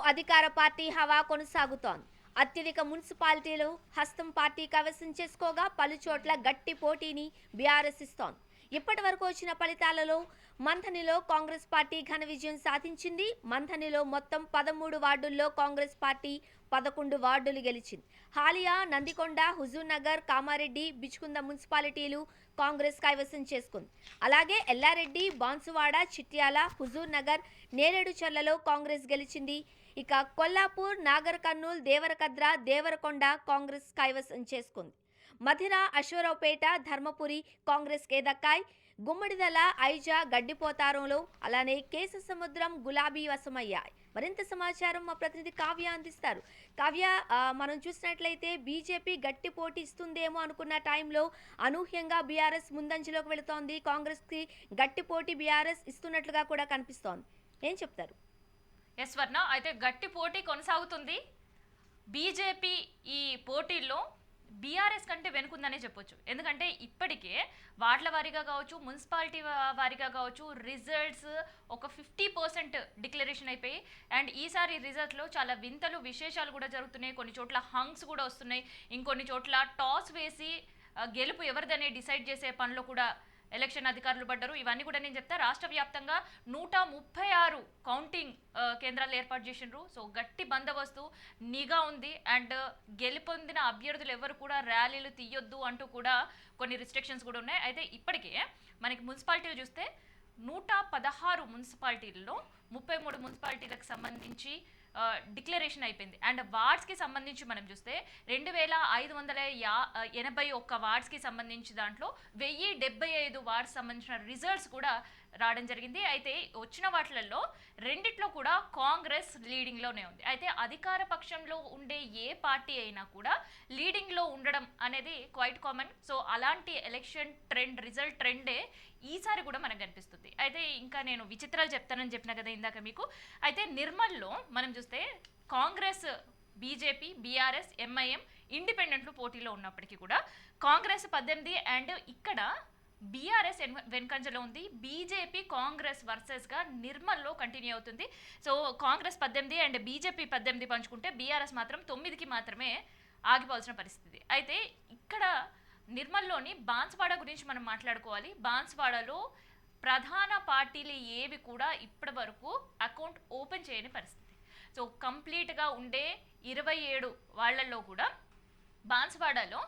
అధికార పార్టీ హవా కొనసాగుతోంది. అత్యధిక మున్సిపాలిటీలు హస్తం పార్టీ కైవసం చేసుకోగా పలుచోట్ల గట్టి పోటీని బీఆర్ఎస్ ఇస్తోంది. ఇప్పటి వరకు వచ్చిన ఫలితాలలో మంథనిలో కాంగ్రెస్ పార్టీ ఘన విజయం సాధించింది. మంథనిలో మొత్తం 13 వార్డుల్లో కాంగ్రెస్ పార్టీ 11 వార్డులు గెలిచింది. హాలియా, నందికొండ, హుజూర్ నగర్, కామారెడ్డి, బిచ్కుంద మున్సిపాలిటీలు కాంగ్రెస్ కైవసం చేసుకుంది. అలాగే ఎల్లారెడ్డి, బాన్సువాడ, చిట్యాల, హుజూర్ నగర్, నేరేడుచర్లలో కాంగ్రెస్ గెలిచింది. ఇక కొల్లాపూర్, నాగర్ కర్నూల్, దేవరకద్ర, దేవరకొండ కాంగ్రెస్ కైవసం చేసుకుంది. మధిర, అశ్వరావుపేట, ధర్మపురి కాంగ్రెస్కే దక్కాయి. గుమ్మడిదల, ఐజా, గడ్డిపోతారంలో అలానే కేశసముద్రం, గులాబీ వశమయ్యాయి. మరింత సమాచారం మా ప్రతినిధి కావ్య అందిస్తారు. కావ్య, మనం చూసినట్లయితే బీజేపీ గట్టి పోటీ ఇస్తుందేమో అనుకున్న టైంలో అనూహ్యంగా బీఆర్ఎస్ ముందంజలోకి వెళుతోంది. కాంగ్రెస్కి గట్టి పోటీ బీఆర్ఎస్ ఇస్తున్నట్లుగా కూడా కనిపిస్తోంది. ఏం చెప్తారు? ఎస్ వర్ణ, అయితే గట్టి పోటీ కొనసాగుతుంది. బీజేపీ ఈ పోటీల్లో బీఆర్ఎస్ కంటే వెనుకుందనే చెప్పొచ్చు. ఎందుకంటే ఇప్పటికే వార్డుల వారీగా కావచ్చు, మున్సిపాలిటీ వారీగా కావచ్చు, రిజల్ట్స్ ఒక 50% డిక్లరేషన్ అయిపోయి, అండ్ ఈసారి రిజల్ట్లో చాలా వింతలు విశేషాలు కూడా జరుగుతున్నాయి. కొన్ని చోట్ల హంగ్స్ కూడా వస్తున్నాయి. ఇంకొన్ని చోట్ల టాస్ వేసి గెలుపు ఎవరిదనే డిసైడ్ చేసే పనిలో కూడా ఎలక్షన్ అధికారులు పడ్డారు. ఇవన్నీ కూడా నేను చెప్తా. రాష్ట్ర వ్యాప్తంగా 136 కౌంటింగ్ కేంద్రాలు ఏర్పాటు చేసిండ్రు. సో గట్టి బందోబస్తు, నిఘా ఉంది. అండ్ గెలుపొందిన అభ్యర్థులు ఎవరు కూడా ర్యాలీలు తీయొద్దు అంటూ కూడా కొన్ని రిస్ట్రిక్షన్స్ కూడా ఉన్నాయి. అయితే ఇప్పటికే మనకి మున్సిపాలిటీలు చూస్తే 116 మున్సిపాలిటీల్లో 33 మున్సిపాలిటీలకు సంబంధించి డిక్లరేషన్ అయిపోయింది. అండ్ వార్డ్స్కి సంబంధించి మనం చూస్తే 2581 వార్డ్స్కి సంబంధించి దాంట్లో 1075 వార్డ్స్ సంబంధించిన రిజల్ట్స్ కూడా రావడం జరిగింది. అయితే వచ్చిన వాటిలలో రెండిట్లో కూడా కాంగ్రెస్ లీడింగ్లోనే ఉంది. అయితే అధికార పక్షంలో ఉండే ఏ పార్టీ అయినా కూడా లీడింగ్లో ఉండడం అనేది క్వైట్ కామన్. సో అలాంటి ఎలక్షన్ ట్రెండ్, రిజల్ట్ ట్రెండే ఈసారి కూడా మనకు కనిపిస్తుంది. అయితే ఇంకా నేను విచిత్రాలు చెప్తానని చెప్పిన కదా ఇందాక మీకు. అయితే నిర్మల్లో మనం చూస్తే కాంగ్రెస్, బీజేపీ, బీఆర్ఎస్, ఎంఐఎం, ఇండిపెండెంట్లు పోటీలో ఉన్నప్పటికీ కూడా కాంగ్రెస్ 18 అండ్ ఇక్కడ బీఆర్ఎస్ వెనుకంజలో ఉంది. బీజేపీ కాంగ్రెస్ వర్సెస్గా నిర్మల్లో కంటిన్యూ అవుతుంది. సో కాంగ్రెస్ 18 అండ్ బీజేపీ 18 పంచుకుంటే బీఆర్ఎస్ మాత్రం 9కి మాత్రమే ఆగిపోవాల్సిన పరిస్థితి. అయితే ఇక్కడ నిర్మల్లోని బాన్స్వాడ గురించి మనం మాట్లాడుకోవాలి. బాన్స్వాడలో ప్రధాన పార్టీలు ఏవి కూడా ఇప్పటి వరకు అకౌంట్ ఓపెన్ చేయని పరిస్థితి. సో కంప్లీట్గా ఉండే 27 వాళ్ళల్లో కూడా బాన్స్వాడలో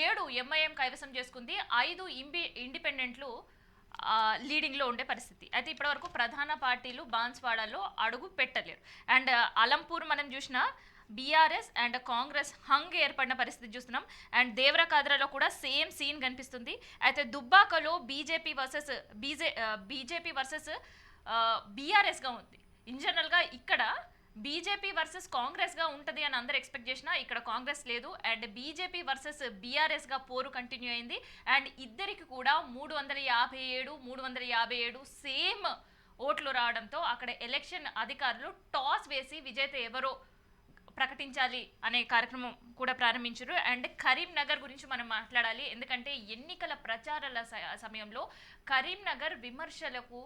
7 ఎంఐఎం కైవసం చేసుకుంది, 5 ఇండిపెండెంట్లు లీడింగ్లో ఉండే పరిస్థితి. అయితే ఇప్పటివరకు ప్రధాన పార్టీలు బాన్స్వాడలో అడుగు పెట్టలేరు. అండ్ అలంపూర్ మనం చూసిన బీఆర్ఎస్ అండ్ కాంగ్రెస్ హంగ్ ఏర్పడిన పరిస్థితి చూస్తున్నాం. అండ్ దేవరకాద్రలో కూడా సేమ్ సీన్ కనిపిస్తుంది. అయితే దుబ్బాకలో బీజేపీ వర్సెస్ బీఆర్ఎస్గా ఉంది. ఇన్ జనరల్గా ఇక్కడ బీజేపీ వర్సెస్ కాంగ్రెస్గా ఉంటుంది అని అందరూ ఎక్స్పెక్ట్ చేసినా ఇక్కడ కాంగ్రెస్ లేదు. అండ్ బీజేపీ వర్సెస్ బీఆర్ఎస్గా పోరు కంటిన్యూ అయింది. అండ్ ఇద్దరికి కూడా 357 సేమ్ ఓట్లు రావడంతో అక్కడ ఎలక్షన్ అధికారులు టాస్ వేసి విజేత ఎవరో ప్రకటించాలి అనే కార్యక్రమం కూడా ప్రారంభించారు. అండ్ కరీంనగర్ గురించి మనం మాట్లాడాలి. ఎందుకంటే ఎన్నికల ప్రచారాల సమయంలో కరీంనగర్ విమర్శలకు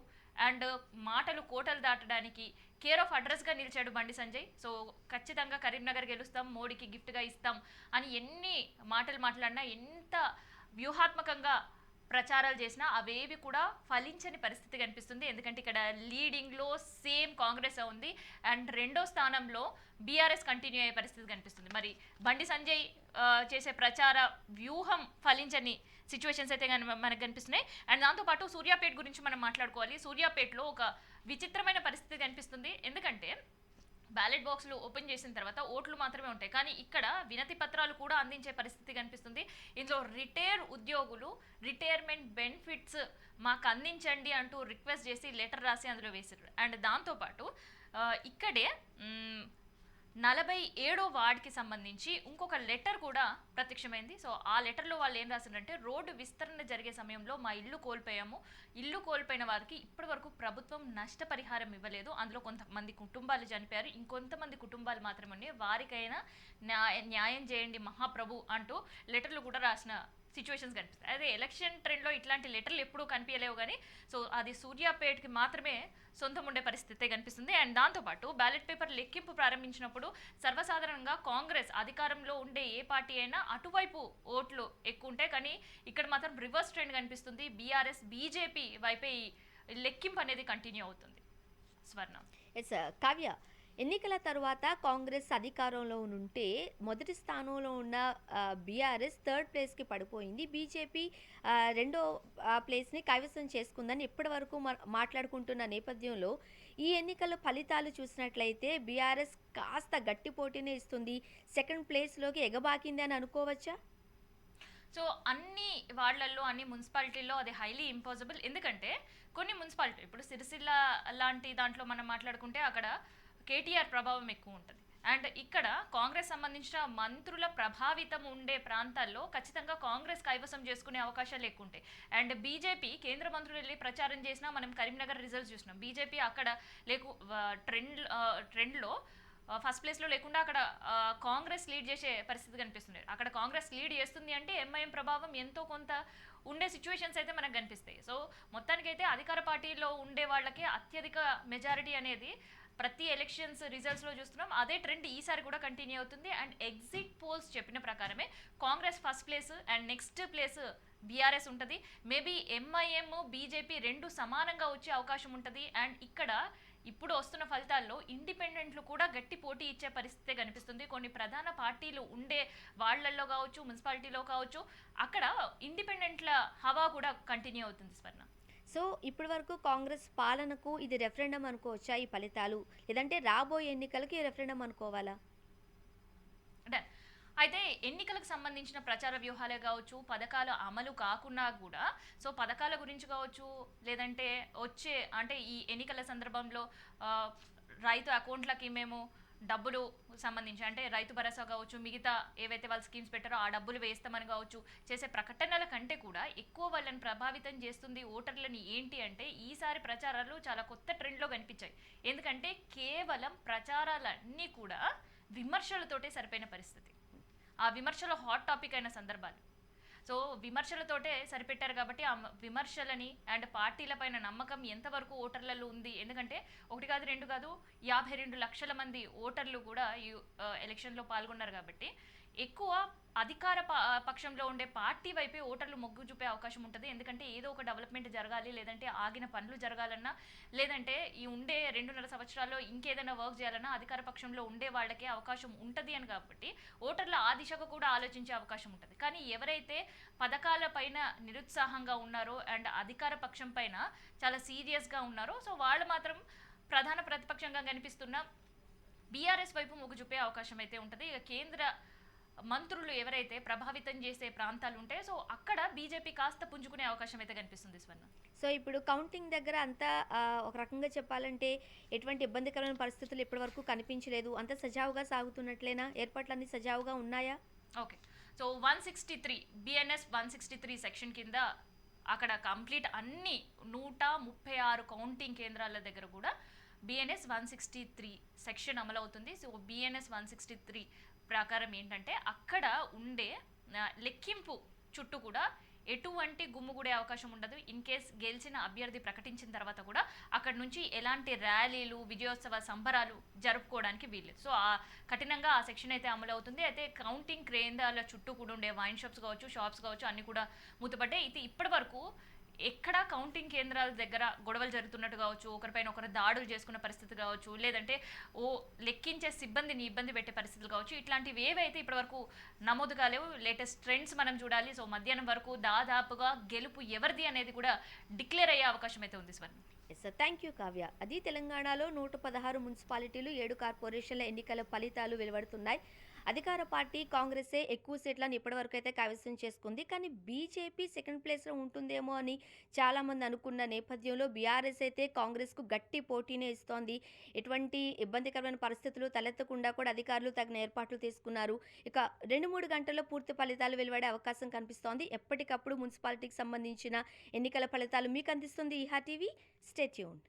అండ్ మాటలు కోటలు దాటడానికి కేర్ ఆఫ్ అడ్రస్గా నిలిచాడు బండి సంజయ్. సో ఖచ్చితంగా కరీంనగర్ గెలుస్తాం, మోడీకి గిఫ్ట్గా ఇస్తాం అని ఎన్ని మాటలు మాట్లాడినా, ఎంత వ్యూహాత్మకంగా ప్రచారాలు చేసినా అవేవి కూడా ఫలించని పరిస్థితి కనిపిస్తుంది. ఎందుకంటే ఇక్కడ లీడింగ్లో సేమ్ కాంగ్రెస్ ఉంది అండ్ రెండో స్థానంలో బీఆర్ఎస్ కంటిన్యూ అయ్యే పరిస్థితి కనిపిస్తుంది. మరి బండి సంజయ్ చేసే ప్రచార వ్యూహం ఫలించని సిచ్యువేషన్స్ అయితే మనకు కనిపిస్తున్నాయి. అండ్ దాంతోపాటు సూర్యాపేట గురించి మనం మాట్లాడుకోవాలి. సూర్యాపేటలో ఒక విచిత్రమైన పరిస్థితి కనిపిస్తుంది. ఎందుకంటే బ్యాలెట్ బాక్స్లు ఓపెన్ చేసిన తర్వాత ఓట్లు మాత్రమే ఉంటాయి, కానీ ఇక్కడ వినతి పత్రాలు కూడా అందించే పరిస్థితి కనిపిస్తుంది. ఇందులో రిటైర్ ఉద్యోగులు రిటైర్మెంట్ బెనిఫిట్స్ మాకు అందించండి అంటూ రిక్వెస్ట్ చేసి లెటర్ రాసి అందులో వేసారు. అండ్ దాంతోపాటు ఇక్కడే 47వ వార్డుకి సంబంధించి ఇంకొక లెటర్ కూడా ప్రత్యక్షమైంది. సో ఆ లెటర్లో వాళ్ళు ఏం రాశారంటే, రోడ్డు విస్తరణ జరిగే సమయంలో మా ఇల్లు కోల్పోయాము, ఇల్లు కోల్పోయిన వారికి ఇప్పటి వరకు ప్రభుత్వం నష్టపరిహారం ఇవ్వలేదు, అందులో కొంతమంది కుటుంబాలు చనిపోయారు, ఇంకొంతమంది కుటుంబాలు మాత్రమే ఉన్నాయి, వారికైనా న్యాయం చేయండి మహాప్రభు అంటూ లెటర్లు కూడా రాసిన సిచ్యువేషన్స్ కనిపిస్తాయి. అదే ఎలక్షన్ ట్రెండ్లో ఇట్లాంటి లెటర్లు ఎప్పుడూ కనిపించలేవు కానీ సో అది సూర్యాపేట్కి మాత్రమే సొంతం ఉండే పరిస్థితే కనిపిస్తుంది. అండ్ దాంతోపాటు బ్యాలెట్ పేపర్ లెక్కింపు ప్రారంభించినప్పుడు సర్వసాధారణంగా కాంగ్రెస్ అధికారంలో ఉండే ఏ పార్టీ అయినా అటువైపు ఓట్లు ఎక్కువ ఉంటాయి, కానీ ఇక్కడ మాత్రం రివర్స్ ట్రెండ్ కనిపిస్తుంది. బీఆర్ఎస్ బీజేపీ వైపే ఈ లెక్కింపు అనేది కంటిన్యూ అవుతుంది. స్వర్ణ. ఎస్ కావ్య, ఎన్నికల తర్వాత కాంగ్రెస్ అధికారంలో ఉంటే మొదటి స్థానంలో ఉన్న బీఆర్ఎస్ థర్డ్ ప్లేస్కి పడిపోయింది. బీజేపీ రెండో ప్లేస్ని కైవసం చేసుకుందని ఇప్పటి వరకు మాట్లాడుకుంటున్న నేపథ్యంలో ఈ ఎన్నికల ఫలితాలు చూసినట్లయితే బీఆర్ఎస్ కాస్త గట్టి పోటీనే ఇస్తుంది, సెకండ్ ప్లేస్లోకి ఎగబాకింది అని అనుకోవచ్చా? సో అన్ని వాళ్ళల్లో అన్ని మున్సిపాలిటీల్లో అది హైలీ ఇంపాసిబుల్. ఎందుకంటే కొన్ని మున్సిపాలిటీ ఇప్పుడు సిరిసిల్ల లాంటి దాంట్లో మనం మాట్లాడుకుంటే అక్కడ కేటీఆర్ ప్రభావం ఎక్కువ ఉంటుంది. అండ్ ఇక్కడ కాంగ్రెస్ సంబంధించిన మంత్రుల ప్రభావితం ఉండే ప్రాంతాల్లో ఖచ్చితంగా కాంగ్రెస్ కైవసం చేసుకునే అవకాశాలు ఎక్కువ ఉంటాయి. అండ్ బీజేపీ కేంద్ర మంత్రులు వెళ్ళి ప్రచారం చేసినా మనం కరీంనగర్ రిజల్ట్స్ చూసినాం. బీజేపీ అక్కడ ట్రెండ్లో ఫస్ట్ ప్లేస్లో లేకుండా అక్కడ కాంగ్రెస్ లీడ్ చేసే పరిస్థితి కనిపిస్తుంది. అక్కడ కాంగ్రెస్ లీడ్ చేస్తుంది అంటే ఎంఐఎం ప్రభావం ఎంతో కొంత ఉండే సిచ్యువేషన్స్ అయితే మనకు కనిపిస్తాయి. సో మొత్తానికైతే అధికార పార్టీలో ఉండే వాళ్ళకి అత్యధిక మెజారిటీ అనేది ప్రతి ఎలక్షన్స్ రిజల్ట్స్లో చూస్తున్నాం. అదే ట్రెండ్ ఈసారి కూడా కంటిన్యూ అవుతుంది. అండ్ ఎగ్జిట్ పోల్స్ చెప్పిన ప్రకారమే Congress first place and next place BRS ఉంటుంది. మేబీ ఎంఐఎం బీజేపీ రెండు సమానంగా వచ్చే అవకాశం ఉంటుంది. అండ్ ఇక్కడ ఇప్పుడు వస్తున్న ఫలితాల్లో ఇండిపెండెంట్లు కూడా గట్టి పోటీ ఇచ్చే పరిస్థితి కనిపిస్తుంది. కొన్ని ప్రధాన పార్టీలు ఉండే వాళ్ళల్లో కావచ్చు, మున్సిపాలిటీలో కావచ్చు, అక్కడ ఇండిపెండెంట్ల హవా కూడా కంటిన్యూ అవుతుంది. స్వర్ణ. సో ఇప్పటి వరకు కాంగ్రెస్ పాలనకు ఇది రెఫరెండం అనుకోవచ్చా ఈ ఫలితాలు, లేదంటే రాబోయే ఎన్నికలకి ఈ రెఫరెండం అనుకోవాలా? డన్. అయితే ఎన్నికలకు సంబంధించిన ప్రచార వ్యూహాలే కావచ్చు, పథకాలు అమలు కాకున్నా కూడా సో పథకాల గురించి కావచ్చు, లేదంటే వచ్చే అంటే ఈ ఎన్నికల సందర్భంలో రైతు అకౌంట్లకి మేము డబ్బులు సంబంధించి అంటే రైతు భరోసా కావచ్చు, మిగతా ఏవైతే వాళ్ళు స్కీమ్స్ పెట్టారో ఆ డబ్బులు వేస్తామని కావచ్చు, చేసే ప్రకటనల కంటే కూడా ఎక్కువ వాళ్ళని ప్రభావితం చేస్తుంది ఓటర్లని ఏంటి అంటే ఈసారి ప్రచారాలు చాలా కొత్త ట్రెండ్లో కనిపించాయి. ఎందుకంటే కేవలం ప్రచారాలన్నీ కూడా విమర్శలతోటే సరిపోయిన పరిస్థితి. ఆ విమర్శలో హాట్ టాపిక్ అయిన సందర్భాలు. సో విమర్శలతోటే సరిపెట్టారు కాబట్టి ఆ విమర్శలని అండ్ పార్టీలపైన నమ్మకం ఎంతవరకు ఓటర్లలో ఉంది. ఎందుకంటే ఒకటి కాదు రెండు కాదు 52 లక్షల మంది ఓటర్లు కూడా ఈ ఎలక్షన్లో పాల్గొన్నారు కాబట్టి ఎక్కువ అధికార పక్షంలో ఉండే పార్టీ వైపే ఓటర్లు మొగ్గు చూపే అవకాశం ఉంటుంది. ఎందుకంటే ఏదో ఒక డెవలప్మెంట్ జరగాలి, లేదంటే ఆగిన పనులు జరగాలన్నా, లేదంటే ఈ ఉండే 2.5 సంవత్సరాల్లో ఇంకేదైనా వర్క్ చేయాలన్నా అధికార పక్షంలో ఉండే వాళ్ళకే అవకాశం ఉంటుంది అని కాబట్టి ఓటర్ల ఆ దిశగా కూడా ఆలోచించే అవకాశం ఉంటుంది. కానీ ఎవరైతే పథకాల పైన నిరుత్సాహంగా ఉన్నారో అండ్ అధికార పక్షం పైన చాలా సీరియస్గా ఉన్నారో సో వాళ్ళు మాత్రం ప్రధాన ప్రతిపక్షంగా కనిపిస్తున్న బీఆర్ఎస్ వైపు మొగ్గు చూపే అవకాశం అయితే ఉంటుంది. ఇక కేంద్ర మంత్రులు ఎవరైతే ప్రభావితం చేసే ప్రాంతాలు ఉంటాయో సో అక్కడ బీజేపీ కాస్త పుంజుకునే అవకాశం అయితే కనిపిస్తుంది. స్వర్ణ. సో ఇప్పుడు కౌంటింగ్ దగ్గర అంతా ఒక రకంగా చెప్పాలంటే ఎటువంటి ఇబ్బందికరమైన పరిస్థితులు ఇప్పటి వరకు కనిపించలేదు, అంత సజావుగా సాగుతున్నట్లేనా? ఏర్పాట్లన్నీ సజావుగా ఉన్నాయా? ఓకే. సో 163 బిఎన్ఎస్ 163 సెక్షన్ కింద అక్కడ కంప్లీట్ అన్ని 136 కౌంటింగ్ కేంద్రాల దగ్గర కూడా బిఎన్ఎస్ 163 సెక్షన్ అమలవుతుంది. సో బిఎన్ఎస్ 163 ప్రకారం ఏంటంటే అక్కడ ఉండే లెక్కింపు చుట్టూ కూడా ఎటువంటి గుమ్ముగూడే అవకాశం ఉండదు. ఇన్ కేస్ గెలిచిన అభ్యర్థి ప్రకటించిన తర్వాత కూడా అక్కడ నుంచి ఎలాంటి ర్యాలీలు, విజయోత్సవ సంబరాలు జరుపుకోవడానికి వీల్లేదు. సో ఆ కఠినంగా ఆ సెక్షన్ అయితే అమలు అవుతుంది. అయితే కౌంటింగ్ కేంద్రాల చుట్టూ కూడా ఉండే వైన్ షాప్స్ కావచ్చు, షాప్స్ కావచ్చు అన్ని కూడా మూతపడ్డాయి. ఇది ఇప్పటి వరకు ఎక్కడ కౌంటింగ్ కేంద్రాల దగ్గర గొడవలు జరుగుతున్నట్టు కావచ్చు, ఒకరిపైన ఒకరు దాడులు చేసుకున్న పరిస్థితి కావచ్చు, లేదంటే లెక్కించే సిబ్బందిని ఇబ్బంది పెట్టే పరిస్థితులు కావచ్చు, ఇట్లాంటివి ఏవైతే ఇప్పటివరకు నమోదు కాలేవు. లేటెస్ట్ ట్రెండ్స్ మనం చూడాలి. సో మధ్యాహ్నం వరకు దాదాపుగా గెలుపు ఎవరిది అనేది కూడా డిక్లేర్ అయ్యే అవకాశం అయితే ఉంది. Swarna. Yes sir, thank you Kavya. అది తెలంగాణలో 116 మున్సిపాలిటీలు, 7 కార్పొరేషన్ల ఎన్నికల ఫలితాలు వెలువడుతున్నాయి. అధికార పార్టీ కాంగ్రెసే ఎక్కువ సీట్లను ఇప్పటివరకు అయితే కైవసం చేసుకుంది. కానీ బీజేపీ సెకండ్ ప్లేస్లో ఉంటుందేమో అని చాలామంది అనుకున్న నేపథ్యంలో బీఆర్ఎస్ అయితే కాంగ్రెస్కు గట్టి పోటీనే ఇస్తోంది. ఎటువంటి ఇబ్బందికరమైన పరిస్థితులు తలెత్తకుండా కూడా అధికారులు తగిన ఏర్పాట్లు తీసుకున్నారు. ఇక 2-3 గంటల్లో పూర్తి ఫలితాలు వెలువడే అవకాశం కనిపిస్తోంది. ఎప్పటికప్పుడు మున్సిపాలిటీకి సంబంధించిన ఎన్నికల ఫలితాలు మీకు అందిస్తుంది ఈహా టీవీ. Stay tuned.